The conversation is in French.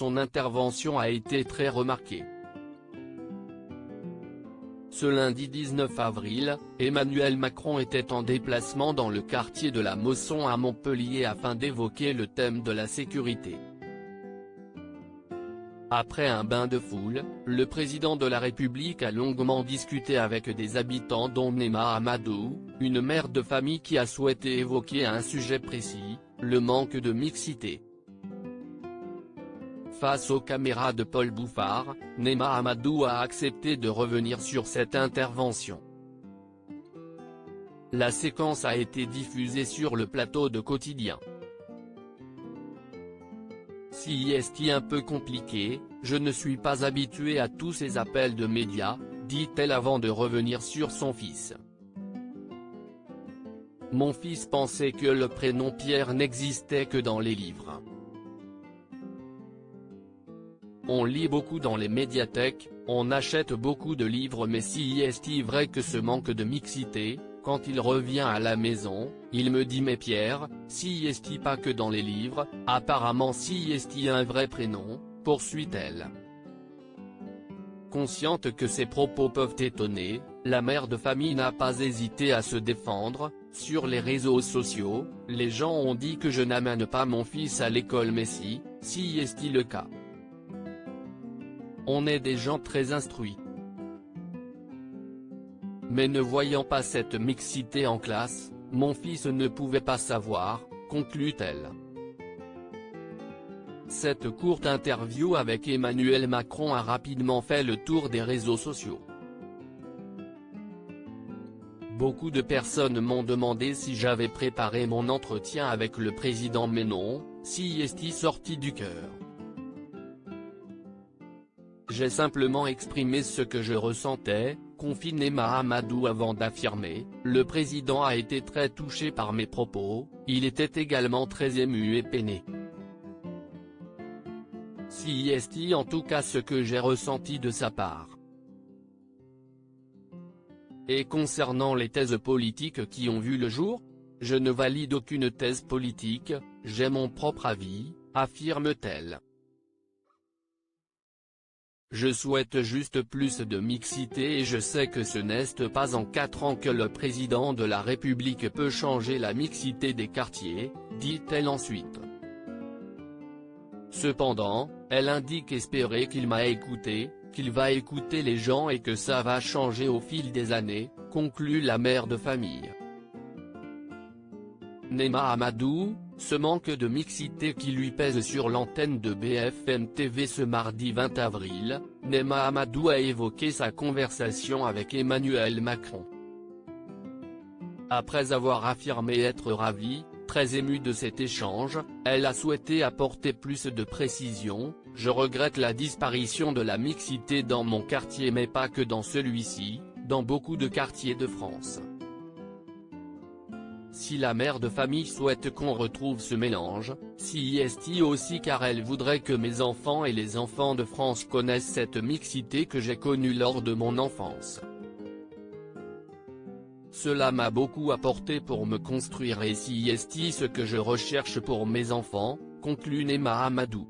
son intervention a été très remarquée. Ce lundi 19 avril, Emmanuel Macron était en déplacement dans le quartier de la Mosson à Montpellier afin d'évoquer le thème de la sécurité. Après un bain de foule, le président de la République a longuement discuté avec des habitants dont Nema Amadou, une mère de famille qui a souhaité évoquer un sujet précis, le manque de mixité. Face aux caméras de Paul Bouffard, Nema Amadou a accepté de revenir sur cette intervention. La séquence a été diffusée sur le plateau de Quotidien. Si est un peu compliqué, je ne suis pas habituée à tous ces appels de médias, dit-elle avant de revenir sur son fils. Mon fils pensait que le prénom Pierre n'existait que dans les livres. On lit beaucoup dans les médiathèques, on achète beaucoup de livres, mais si est vrai que ce manque de mixité, quand il revient à la maison, il me dit mais Pierre, si est pas que dans les livres, apparemment si est un vrai prénom, poursuit-elle. Consciente que ses propos peuvent étonner, la mère de famille n'a pas hésité à se défendre. Sur les réseaux sociaux, les gens ont dit que je n'amène pas mon fils à l'école, mais si est le cas. On est des gens très instruits. Mais ne voyant pas cette mixité en classe, mon fils ne pouvait pas savoir, conclut-elle. Cette courte interview avec Emmanuel Macron a rapidement fait le tour des réseaux sociaux. Beaucoup de personnes m'ont demandé si j'avais préparé mon entretien avec le président, mais non, si est sorti du cœur. J'ai simplement exprimé ce que je ressentais, confie Nema Amadou avant d'affirmer, le président a été très touché par mes propos, il était également très ému et peiné. Si est en tout cas ce que j'ai ressenti de sa part. Et concernant les thèses politiques qui ont vu le jour, je ne valide aucune thèse politique, j'ai mon propre avis, affirme-t-elle. Je souhaite juste plus de mixité et je sais que ce n'est pas en 4 ans que le président de la République peut changer la mixité des quartiers, dit-elle ensuite. Cependant, elle indique espérer qu'il m'a écouté, qu'il va écouter les gens et que ça va changer au fil des années, conclut la mère de famille. Nema Amadou, ce manque de mixité qui lui pèse sur l'antenne de BFM TV ce mardi 20 avril, Nema Amadou a évoqué sa conversation avec Emmanuel Macron. Après avoir affirmé être ravie, très émue de cet échange, elle a souhaité apporter plus de précision. Je regrette la disparition de la mixité dans mon quartier, mais pas que dans celui-ci, dans beaucoup de quartiers de France. Si la mère de famille souhaite qu'on retrouve ce mélange, si est aussi car elle voudrait que mes enfants et les enfants de France connaissent cette mixité que j'ai connue lors de mon enfance. Cela m'a beaucoup apporté pour me construire et si est ce que je recherche pour mes enfants, conclut Nema Amadou.